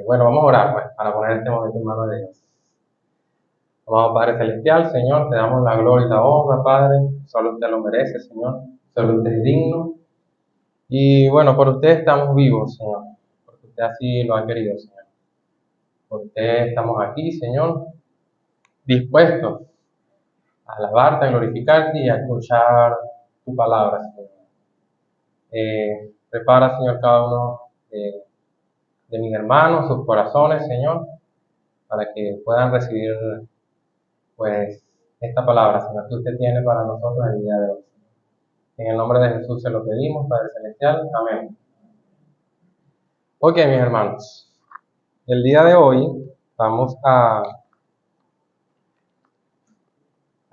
Bueno, vamos a orar pues, para poner este momento en manos de Dios. Amado Padre Celestial, Señor, te damos la gloria y la honra, Padre. Solo usted lo merece, Señor. Solo usted es digno. Y bueno, por usted estamos vivos, Señor. Porque usted así lo ha querido, Señor. Por usted estamos aquí, Señor, dispuestos a alabarte, a glorificarte y a escuchar tu palabra, Señor. Prepara, Señor, cada uno de mis hermanos, sus corazones, Señor, para que puedan recibir pues esta palabra, Señor, que usted tiene para nosotros el día de hoy. En el nombre de Jesús se lo pedimos, Padre Celestial. Amén. Ok, mis hermanos, el día de hoy vamos a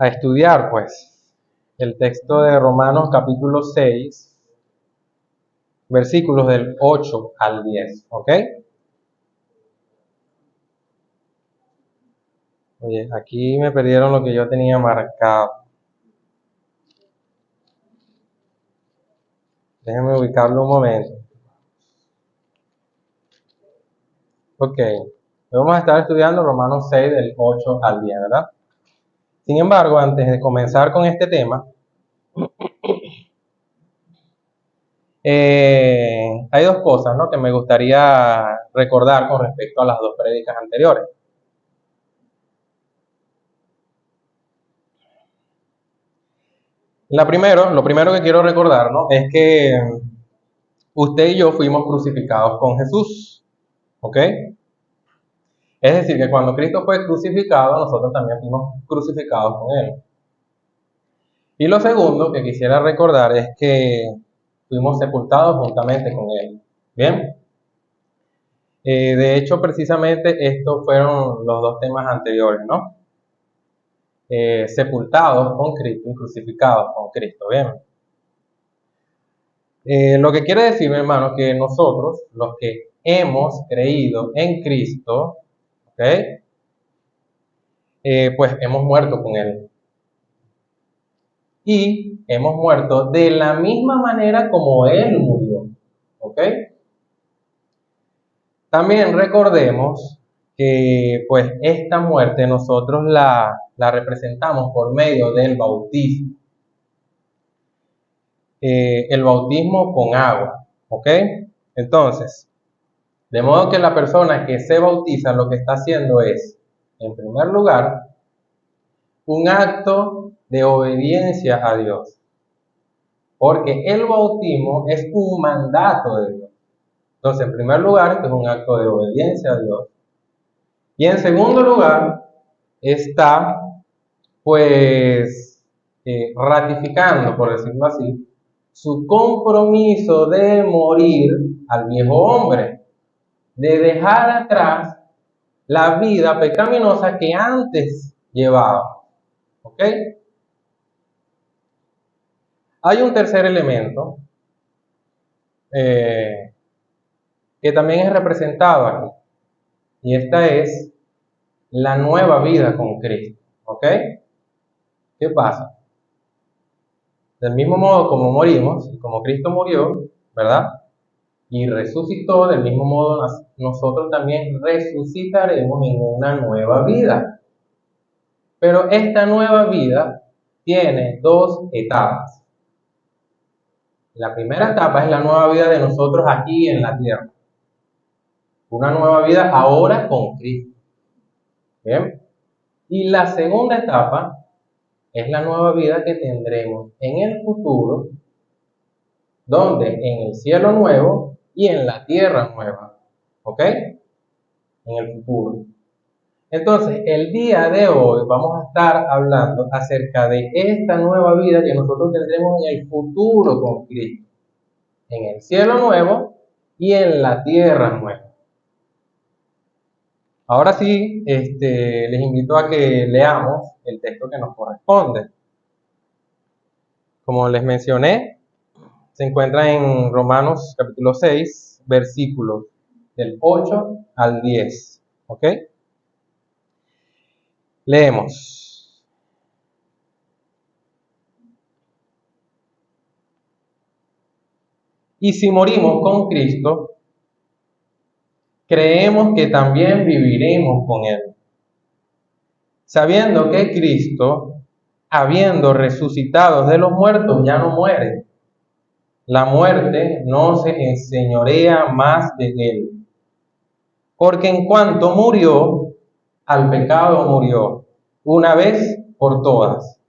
estudiar, pues, el texto de Romanos capítulo 6, versículos del 8 al 10, ¿ok? Oye, aquí me perdieron lo que yo tenía marcado. Déjenme ubicarlo un momento. Ok, vamos a estar estudiando Romanos 6 del 8 al 10, ¿verdad? Sin embargo, antes de comenzar con este tema, hay dos cosas, ¿no?, que me gustaría recordar con respecto a las dos prédicas anteriores. Lo primero que quiero recordar, ¿no?, es que usted y yo fuimos crucificados con Jesús, ¿ok? Es decir, que cuando Cristo fue crucificado, nosotros también fuimos crucificados con Él. Y lo segundo que quisiera recordar es que fuimos sepultados juntamente con Él. Bien. De hecho, precisamente estos fueron los dos temas anteriores, ¿no? Sepultados con Cristo y crucificados con Cristo. Bien. Lo que quiere decir, mi hermano, que nosotros, los que hemos creído en Cristo, ¿ok? Pues hemos muerto con Él. Y hemos muerto de la misma manera como Él murió, ¿ok? También recordemos que pues esta muerte nosotros la representamos por medio del bautismo. El bautismo con agua, ¿ok? Entonces, de modo que la persona que se bautiza lo que está haciendo es, en primer lugar, un acto de obediencia a Dios, porque el bautismo es un mandato de Dios. Entonces, en primer lugar, esto es un acto de obediencia a Dios. Y en segundo lugar, está pues ratificando, por decirlo así, su compromiso de morir al viejo hombre, de dejar atrás la vida pecaminosa que antes llevaba. ¿Ok? Hay un tercer elemento eh, que también es representado aquí, y esta es la nueva vida con Cristo. ¿Ok? ¿Qué pasa? Del mismo modo como morimos, y como Cristo murió, ¿verdad?, y resucitó, del mismo modo nosotros también resucitaremos en una nueva vida. Pero esta nueva vida tiene dos etapas. La primera etapa es la nueva vida de nosotros aquí en la tierra. Una nueva vida ahora con Cristo. ¿Bien? Y la segunda etapa es la nueva vida que tendremos en el futuro, donde en el cielo nuevo y en la tierra nueva. ¿Ok? En el futuro. Entonces, el día de hoy vamos a estar hablando acerca de esta nueva vida que nosotros tendremos en el futuro con Cristo, en el cielo nuevo y en la tierra nueva. Ahora sí, les invito a que leamos el texto que nos corresponde. Como les mencioné, se encuentra en Romanos capítulo 6, versículos del 8 al 10. ¿Ok? Leemos. Y si morimos con Cristo, creemos que también viviremos con Él, sabiendo que Cristo, habiendo resucitado de los muertos, ya no muere. La muerte no se enseñorea más de Él. Porque en cuanto murió, al pecado murió, una vez por todas.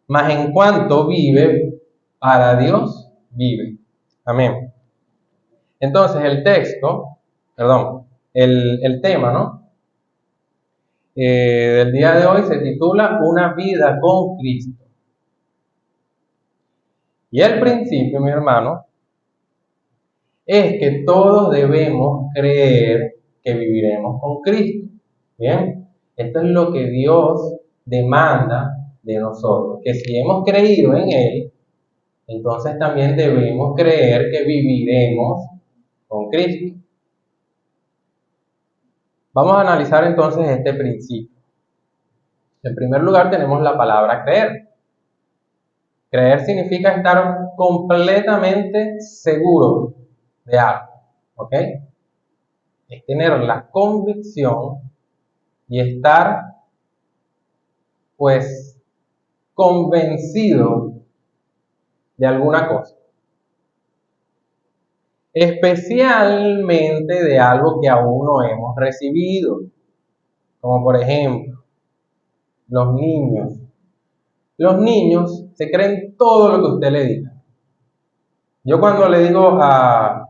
Mas en cuanto vive, para Dios vive. Amén. Entonces el tema, ¿no? Del día de hoy se titula Una vida con Cristo. Y el principio, mi hermano, es que todos debemos creer que viviremos con Cristo. Bien, esto es lo que Dios demanda de nosotros, que si hemos creído en Él, entonces también debemos creer que viviremos con Cristo. Vamos a analizar entonces este principio. En primer lugar tenemos la palabra creer. Creer significa estar completamente seguro de algo, ¿ok? Es tener la convicción y estar, pues, convencido de alguna cosa. Especialmente de algo que aún no hemos recibido. Como por ejemplo, los niños. Los niños se creen todo lo que usted le diga. Yo cuando le digo a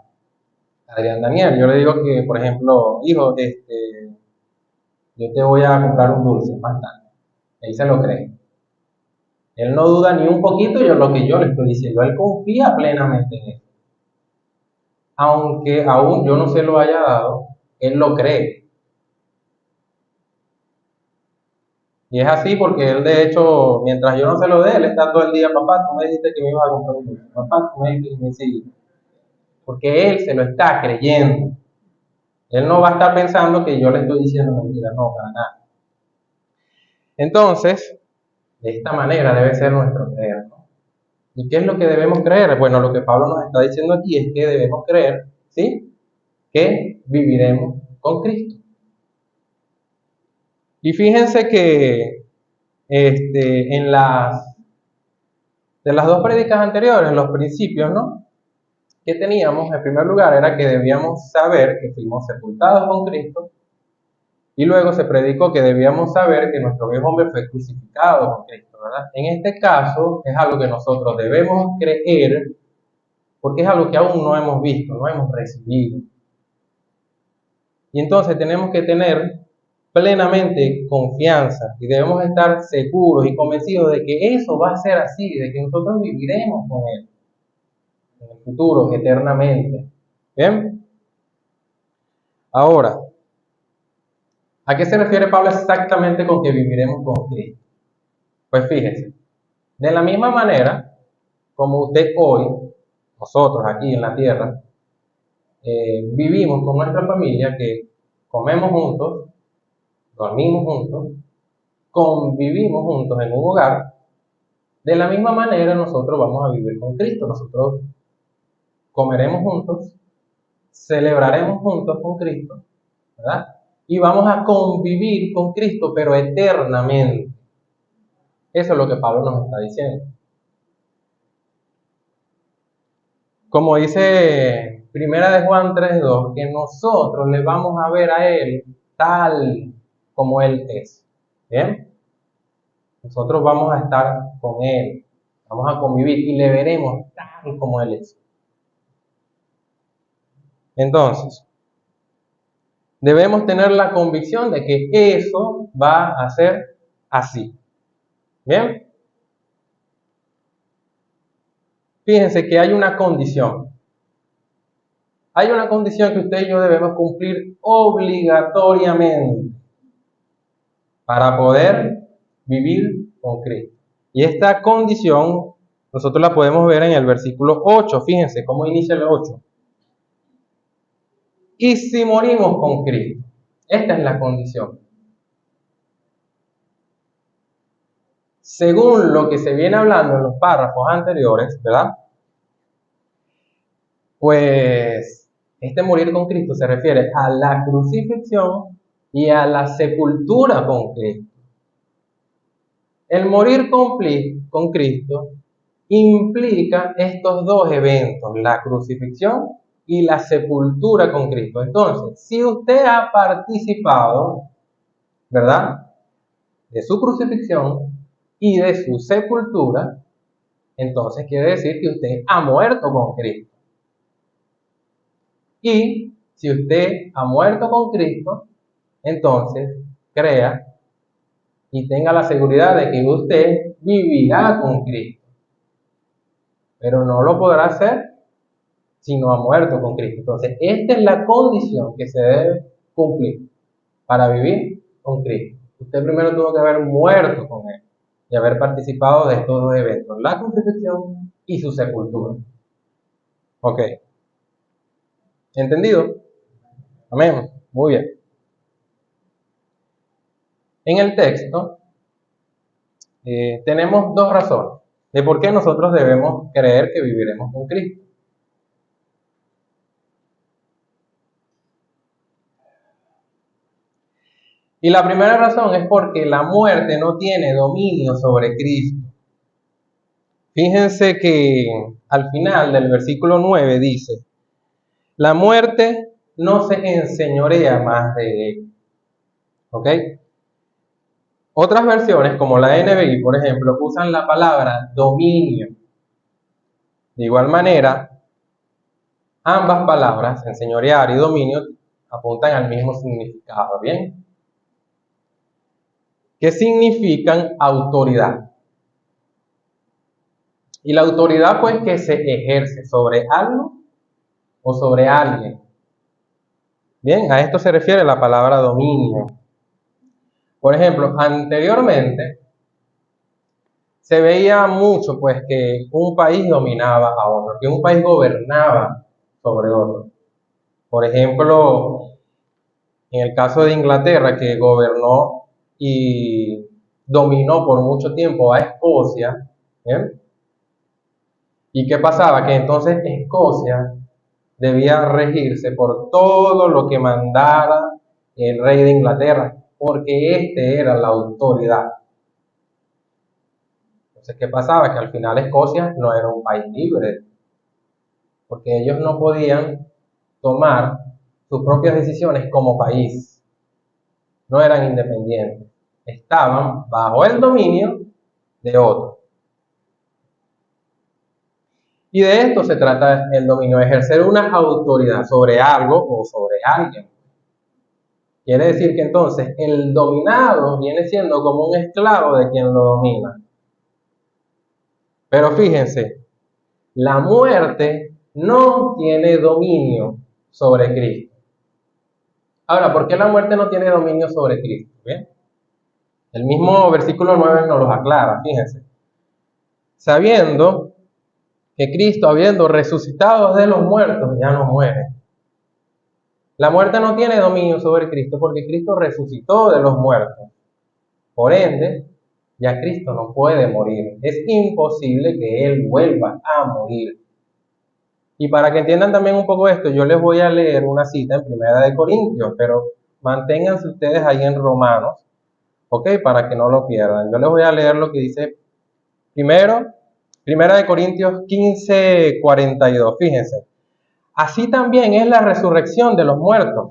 Adrián Daniel, yo le digo que, por ejemplo, hijo, yo te voy a comprar un dulce más tarde. Él se lo cree. Él no duda ni un poquito de lo que yo le estoy diciendo. Él confía plenamente en eso. Aunque aún yo no se lo haya dado, él lo cree. Y es así porque él, de hecho, mientras yo no se lo dé, él está todo el día, papá, tú me dijiste que me ibas a comprar un dulce. Papá, tú me dijiste que me sigue. Porque él se lo está creyendo. Él no va a estar pensando que yo le estoy diciendo mentiras, no, para nada. Entonces, de esta manera debe ser nuestro creer, ¿no? ¿Y qué es lo que debemos creer? Bueno, lo que Pablo nos está diciendo aquí es que debemos creer, ¿sí?, que viviremos con Cristo. Y fíjense que de las dos prédicas anteriores, los principios, ¿no?, que teníamos, en primer lugar, era que debíamos saber que fuimos sepultados con Cristo, y luego se predicó que debíamos saber que nuestro viejo hombre fue crucificado con Cristo, ¿verdad? En este caso es algo que nosotros debemos creer, porque es algo que aún no hemos visto, no hemos recibido. Y entonces tenemos que tener plenamente confianza y debemos estar seguros y convencidos de que eso va a ser así, de que nosotros viviremos con Él en el futuro, eternamente. ¿Bien? Ahora, ¿a qué se refiere Pablo exactamente con que viviremos con Cristo? Pues fíjense, de la misma manera como usted hoy, nosotros aquí en la tierra, vivimos con nuestra familia, que comemos juntos, dormimos juntos, convivimos juntos en un hogar, de la misma manera nosotros vamos a vivir con Cristo. Nosotros comeremos juntos, celebraremos juntos con Cristo, ¿verdad? Y vamos a convivir con Cristo, pero eternamente. Eso es lo que Pablo nos está diciendo. Como dice Primera de Juan 3:2, que nosotros le vamos a ver a Él tal como Él es. ¿Bien? Nosotros vamos a estar con Él, vamos a convivir y le veremos tal como Él es. Entonces, debemos tener la convicción de que eso va a ser así. ¿Bien? Fíjense que hay una condición. Hay una condición que usted y yo debemos cumplir obligatoriamente para poder vivir con Cristo. Y esta condición nosotros la podemos ver en el versículo 8. Fíjense cómo inicia el 8. Y si morimos con Cristo, esta es la condición. Según lo que se viene hablando en los párrafos anteriores, ¿verdad? Pues Este morir con Cristo se refiere a la crucifixión y a la sepultura con Cristo. El morir con Cristo implica estos dos eventos, la crucifixión y la sepultura con Cristo. Entonces, si usted ha participado, ¿verdad?, de su crucifixión y de su sepultura, entonces quiere decir que usted ha muerto con Cristo. Y si usted ha muerto con Cristo, entonces crea y tenga la seguridad de que usted vivirá con Cristo. Pero no lo podrá hacer si no ha muerto con Cristo. Entonces, esta es la condición que se debe cumplir para vivir con Cristo. Usted primero tuvo que haber muerto con Él y haber participado de estos dos eventos, la crucifixión y su sepultura. Ok. ¿Entendido? Amén. Muy bien. En el texto tenemos dos razones de por qué nosotros debemos creer que viviremos con Cristo. Y la primera razón es porque la muerte no tiene dominio sobre Cristo. Fíjense que al final del versículo 9 dice, la muerte no se enseñorea más de él. ¿Ok? Otras versiones, como la NBI, por ejemplo, usan la palabra dominio. De igual manera, ambas palabras, enseñorear y dominio, apuntan al mismo significado, ¿bien? ¿Qué significan autoridad? Y la autoridad, pues, que se ejerce sobre algo o sobre alguien. Bien, a esto se refiere la palabra dominio. Por ejemplo, anteriormente se veía mucho, pues, que un país dominaba a otro, que un país gobernaba sobre otro. Por ejemplo, en el caso de Inglaterra, que gobernó y dominó por mucho tiempo a Escocia, ¿bien? ¿Y qué pasaba? Que entonces Escocia debía regirse por todo lo que mandara el rey de Inglaterra, porque este era la autoridad. Entonces, ¿qué pasaba? Que al final Escocia no era un país libre, porque ellos no podían tomar sus propias decisiones como país, no eran independientes, estaban bajo el dominio de otros. Y de esto se trata el dominio, ejercer una autoridad sobre algo o sobre alguien. Quiere decir que entonces el dominado viene siendo como un esclavo de quien lo domina. Pero fíjense, la muerte no tiene dominio sobre Cristo. Ahora, ¿por qué la muerte no tiene dominio sobre Cristo? ¿Bien? El mismo versículo 9 nos lo aclara, fíjense. Sabiendo que Cristo, habiendo resucitado de los muertos, ya no muere. La muerte no tiene dominio sobre Cristo porque Cristo resucitó de los muertos. Por ende, ya Cristo no puede morir. Es imposible que Él vuelva a morir. Y para que entiendan también un poco esto, yo les voy a leer una cita en Primera de Corintios, pero manténganse ustedes ahí en Romanos, ¿ok? Para que no lo pierdan. Yo les voy a leer lo que dice Primera de Corintios 15:42. Fíjense. Así también es la resurrección de los muertos.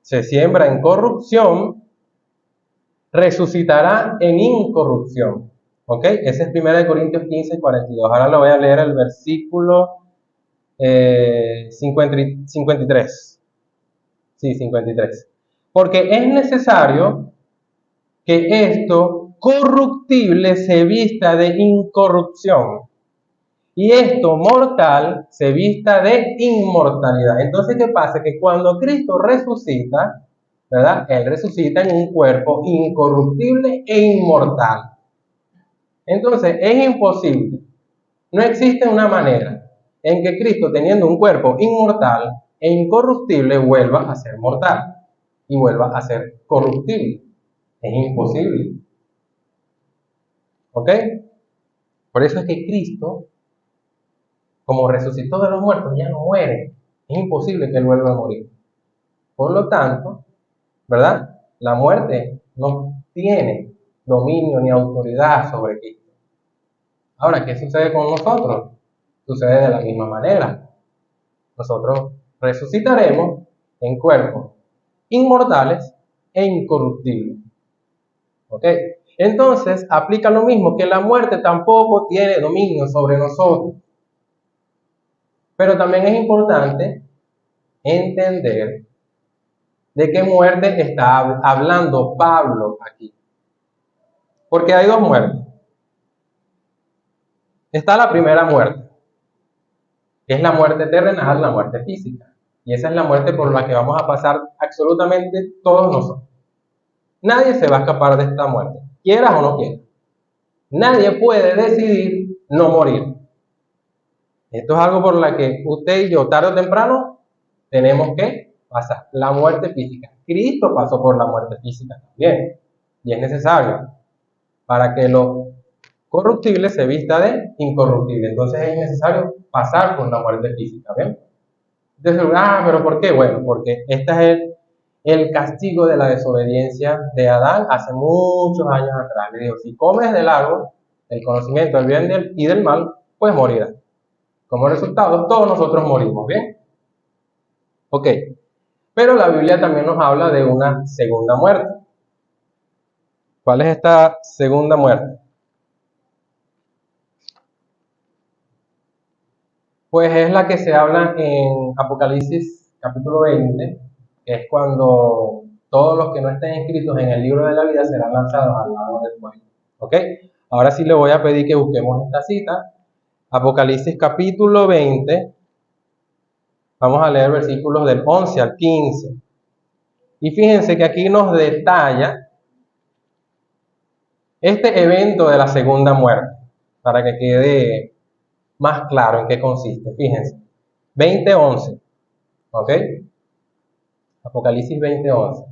Se siembra en corrupción, resucitará en incorrupción. ¿Ok? Ese es 1 Corintios 15:42. Ahora lo voy a leer el versículo 53. Sí, 53. Porque es necesario que esto corruptible se vista de incorrupción y esto mortal se vista de inmortalidad. Entonces, ¿qué pasa? Que cuando Cristo resucita, ¿verdad? Él resucita en un cuerpo incorruptible e inmortal. Entonces, es imposible. No existe una manera en que Cristo, teniendo un cuerpo inmortal e incorruptible, vuelva a ser mortal y vuelva a ser corruptible. Es imposible. ¿Ok? Por eso es que Cristo, como resucitó de los muertos, ya no muere. Es Es imposible que Él vuelva a morir. Por lo tanto, ¿verdad? La muerte no tiene dominio ni autoridad sobre Cristo. Ahora, ¿qué sucede con nosotros? Sucede de la misma manera. Nosotros resucitaremos en cuerpos inmortales e incorruptibles. ¿Ok? Entonces, aplica lo mismo, que la muerte tampoco tiene dominio sobre nosotros. Pero también es importante entender de qué muerte está hablando Pablo aquí. Porque hay dos muertes. Está la primera muerte, que es la muerte terrenal, la muerte física. Y esa es la muerte por la que vamos a pasar absolutamente todos nosotros. Nadie se va a escapar de esta muerte, quieras o no quieras. Nadie puede decidir no morir. Esto es algo por la que usted y yo, tarde o temprano, tenemos que pasar. La muerte física. Cristo pasó por la muerte física también. Y es necesario para que lo corruptible se vista de incorruptible. Entonces es necesario pasar por la muerte física. ¿Ven? Entonces, pero ¿por qué? Bueno, porque este es el castigo de la desobediencia de Adán hace muchos años atrás. Le dijo, si comes del árbol, el conocimiento del bien y del mal, pues morirás. Como resultado, todos nosotros morimos, ¿bien? Ok. Pero la Biblia también nos habla de una segunda muerte. ¿Cuál es esta segunda muerte? Pues es la que se habla en Apocalipsis capítulo 20, que es cuando todos los que no estén inscritos en el libro de la vida serán lanzados al lago del fuego. ¿Ok? Ahora sí le voy a pedir que busquemos esta cita. Apocalipsis capítulo 20. Vamos a leer versículos del 11 al 15. Y fíjense que aquí nos detalla este evento de la segunda muerte, para que quede más claro en qué consiste. Fíjense, 20:11, ¿ok? Apocalipsis 20:11.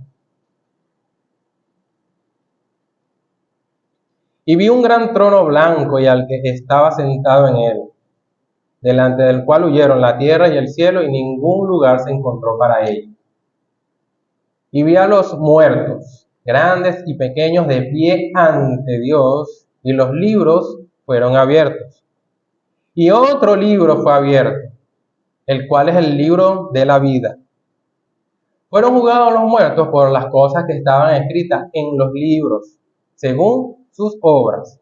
Y vi un gran trono blanco y al que estaba sentado en él, delante del cual huyeron la tierra y el cielo, y ningún lugar se encontró para ellos. Y vi a los muertos, grandes y pequeños, de pie ante Dios, y los libros fueron abiertos. Y otro libro fue abierto, el cual es el libro de la vida. Fueron juzgados los muertos por las cosas que estaban escritas en los libros, según sus obras.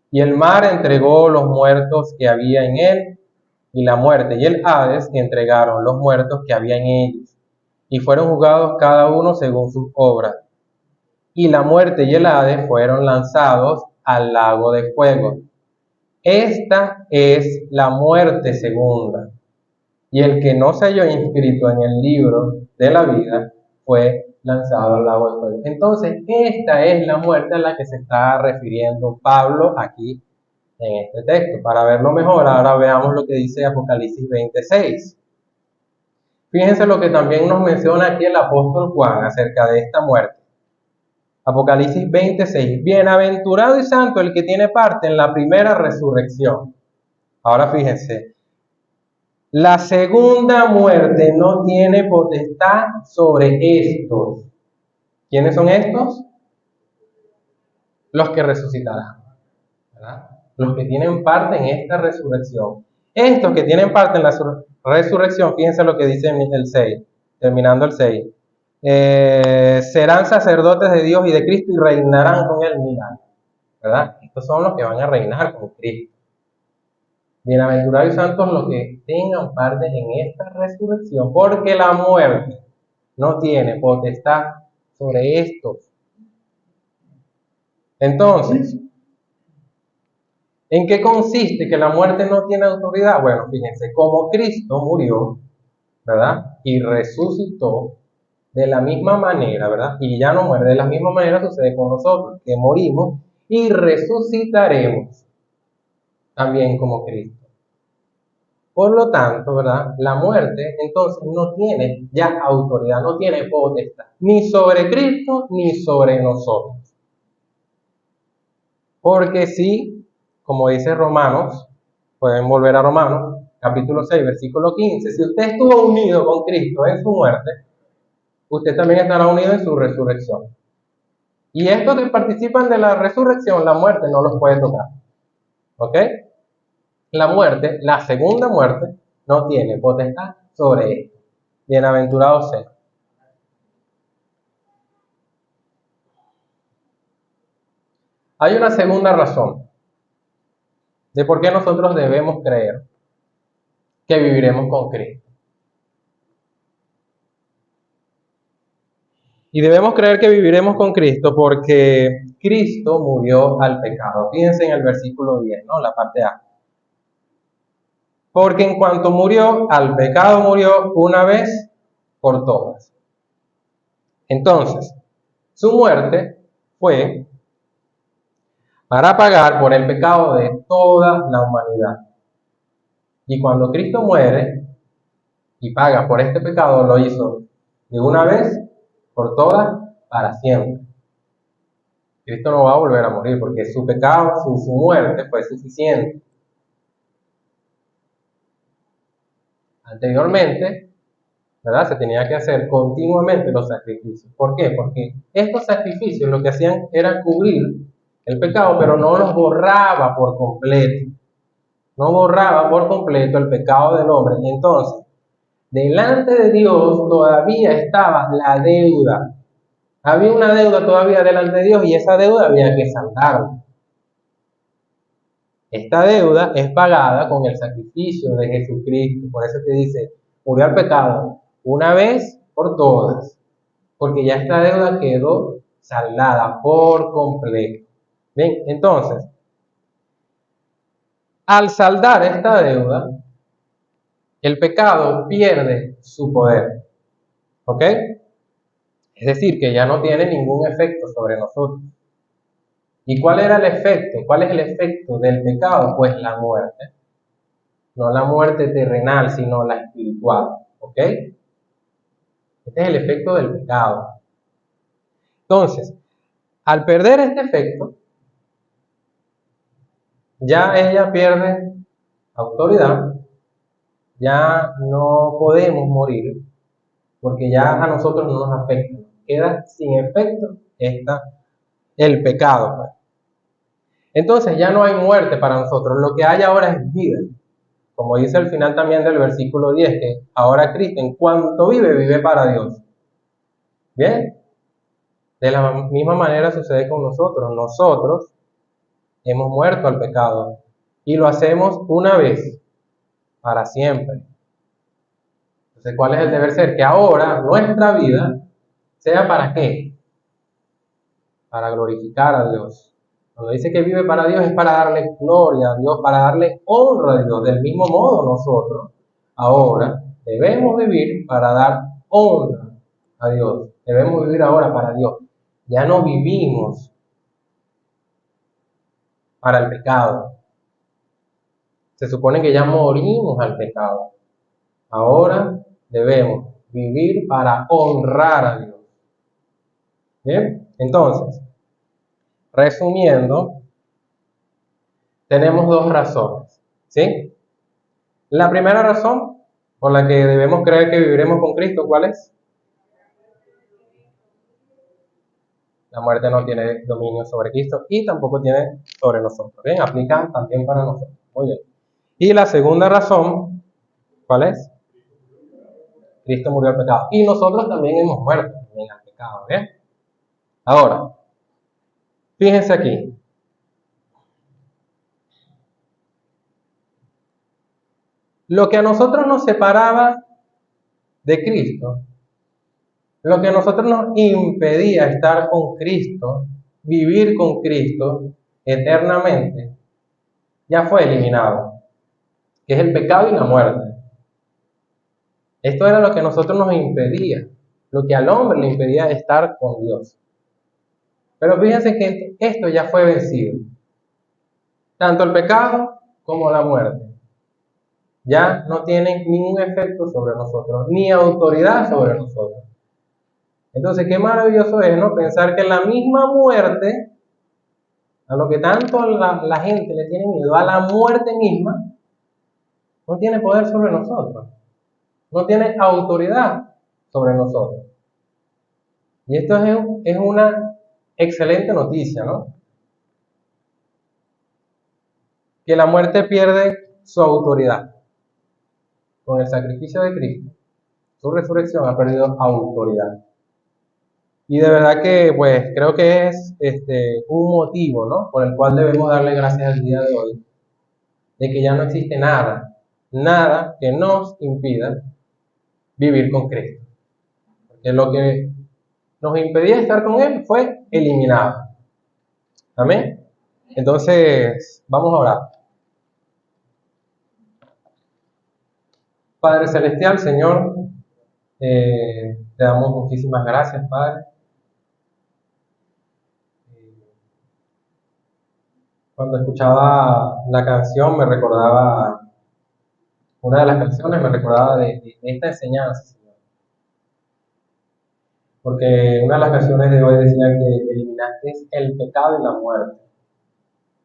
Y el mar entregó los muertos que había en él, y la muerte y el Hades entregaron los muertos que había en ellos, y fueron juzgados cada uno según sus obras. Y la muerte y el Hades fueron lanzados al lago de fuego. Esta es la muerte segunda. Y el que no se halló inscrito en el libro de la vida fue lanzado al lago de fuego. Entonces, esta es la muerte a la que se está refiriendo Pablo aquí en este texto. Para verlo mejor, ahora veamos lo que dice Apocalipsis 26. Fíjense lo que también nos menciona aquí el apóstol Juan acerca de esta muerte. Apocalipsis 26. Bienaventurado y santo el que tiene parte en la primera resurrección. Ahora fíjense. La segunda muerte no tiene potestad sobre estos. ¿Quiénes son estos? Los que resucitarán, ¿verdad? Los que tienen parte en esta resurrección. Estos que tienen parte en la resurrección, fíjense lo que dice el 6, terminando el 6. Serán sacerdotes de Dios y de Cristo y reinarán con él, mirad, ¿verdad? Estos son los que van a reinar con Cristo. Bienaventurados y santos los que tengan parte en esta resurrección, porque la muerte no tiene potestad sobre estos. Entonces, ¿en qué consiste que la muerte no tiene autoridad? Bueno, fíjense, como Cristo murió, ¿verdad? Y resucitó de la misma manera, ¿verdad? Y ya no muere, de la misma manera sucede con nosotros, que morimos y resucitaremos también como Cristo. Por lo tanto, ¿verdad? La muerte entonces no tiene ya autoridad, no tiene potestad, ni sobre Cristo ni sobre nosotros. Porque sí, como dice Romanos, pueden volver a Romanos, capítulo 6, versículo 15, si usted estuvo unido con Cristo en su muerte, usted también estará unido en su resurrección. Y estos que participan de la resurrección, la muerte no los puede tocar. ¿Ok? La muerte, la segunda muerte, no tiene potestad sobre esto. Bienaventurado sea. Hay una segunda razón de por qué nosotros debemos creer que viviremos con Cristo. Y debemos creer que viviremos con Cristo porque Cristo murió al pecado. Fíjense en el versículo 10, ¿no? La parte A. Porque en cuanto murió, al pecado murió una vez por todas. Entonces, su muerte fue para pagar por el pecado de toda la humanidad. Y cuando Cristo muere y paga por este pecado, lo hizo de una vez por todas, para siempre. Cristo no va a volver a morir porque su pecado, su muerte fue suficiente. Anteriormente, ¿verdad? Se tenía que hacer continuamente los sacrificios. ¿Por qué? Porque estos sacrificios lo que hacían era cubrir el pecado, pero no los borraba por completo. No borraba por completo el pecado del hombre. Y entonces, delante de Dios todavía estaba la deuda. Había una deuda todavía delante de Dios y esa deuda había que saldarla. Esta deuda es pagada con el sacrificio de Jesucristo. Por eso te dice, murió al pecado una vez por todas. Porque ya esta deuda quedó saldada por completo. Bien, entonces, al saldar esta deuda, el pecado pierde su poder. ¿Ok? Es decir, que ya no tiene ningún efecto sobre nosotros. ¿Y cuál era el efecto? ¿Cuál es el efecto del pecado? Pues la muerte. No la muerte terrenal, sino la espiritual. ¿Ok? Este es el efecto del pecado. Entonces, al perder este efecto, ya ella pierde autoridad, ya no podemos morir, porque ya a nosotros no nos afecta. Queda sin efecto el pecado. Pues. Entonces ya no hay muerte para nosotros, lo que hay ahora es vida. Como dice al final también del versículo 10, que ahora Cristo en cuanto vive, vive para Dios. ¿Bien? De la misma manera sucede con nosotros. Nosotros hemos muerto al pecado y lo hacemos una vez, para siempre. Entonces, ¿cuál es el deber ser? Que ahora nuestra vida sea ¿para qué? Para glorificar a Dios. Cuando dice que vive para Dios es para darle gloria a Dios, para darle honra a Dios. Del mismo modo nosotros ahora debemos vivir para dar honra a Dios. Debemos vivir ahora para Dios. Ya no vivimos para el pecado. Se supone que ya morimos al pecado. Ahora debemos vivir para honrar a Dios. Bien, entonces, resumiendo, tenemos dos razones, ¿sí? La primera razón por la que debemos creer que viviremos con Cristo, ¿cuál es? La muerte no tiene dominio sobre Cristo y tampoco tiene sobre nosotros. Bien, aplica también para nosotros. Muy bien. Y la segunda razón, ¿cuál es? Cristo murió al pecado. Y nosotros también hemos muerto también al pecado. ¿Bien? Ahora, fíjense aquí. Lo que a nosotros nos separaba de Cristo, lo que a nosotros nos impedía estar con Cristo, vivir con Cristo eternamente, ya fue eliminado, que es el pecado y la muerte. Esto era lo que a nosotros nos impedía, lo que al hombre le impedía estar con Dios. Pero fíjense que esto ya fue vencido. Tanto el pecado como la muerte ya no tienen ningún efecto sobre nosotros, ni autoridad sobre nosotros. Entonces, qué maravilloso es, ¿no? Pensar que la misma muerte, a lo que tanto la gente le tiene miedo, a la muerte misma, No tiene poder sobre nosotros. No tiene autoridad sobre nosotros. Y esto es una excelente noticia, ¿no? Que la muerte pierde su autoridad. Con el sacrificio de Cristo, su resurrección ha perdido autoridad. Y de verdad que, pues, creo que es un motivo, ¿no? Por el cual debemos darle gracias al día de hoy, de que ya no existe nada que nos impida vivir con Cristo. Porque lo que nos impedía estar con Él fue eliminado. Amén. Entonces, vamos a orar. Padre Celestial, Señor, te damos muchísimas gracias, Padre. Cuando escuchaba la canción me recordaba, una de las canciones me recordaba de esta enseñanza, Señor. Porque una de las canciones de hoy decía que eliminaste el pecado y la muerte.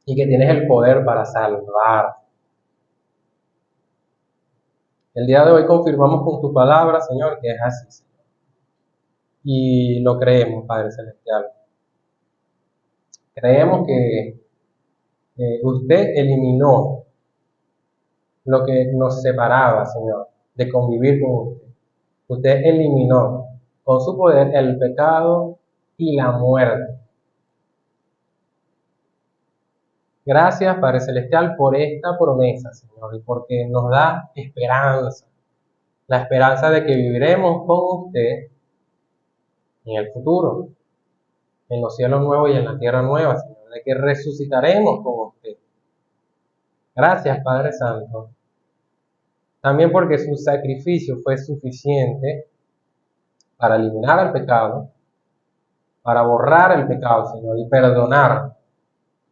Y que tienes el poder para salvar. El día de hoy confirmamos con tu palabra, Señor, que es así, Señor. Y lo creemos, Padre Celestial. Creemos que usted eliminó lo que nos separaba, Señor, de convivir con usted. Usted eliminó con su poder el pecado y la muerte. Gracias, Padre Celestial, por esta promesa, Señor, y porque nos da esperanza. La esperanza de que viviremos con usted en el futuro, en los cielos nuevos y en la tierra nueva, Señor, de que resucitaremos con usted. Gracias, Padre Santo. También porque su sacrificio fue suficiente para eliminar el pecado, para borrar el pecado, Señor, y perdonar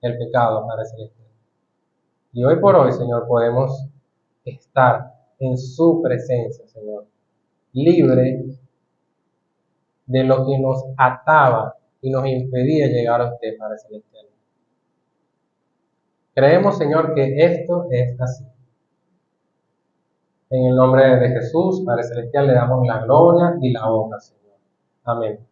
el pecado, Padre Celestial. Y hoy por hoy, Señor, podemos estar en su presencia, Señor, libre de lo que nos ataba y nos impedía llegar a usted, Padre Celestial. Creemos, Señor, que esto es así. En el nombre de Jesús, Padre Celestial, le damos la gloria y la honra, Señor. Amén.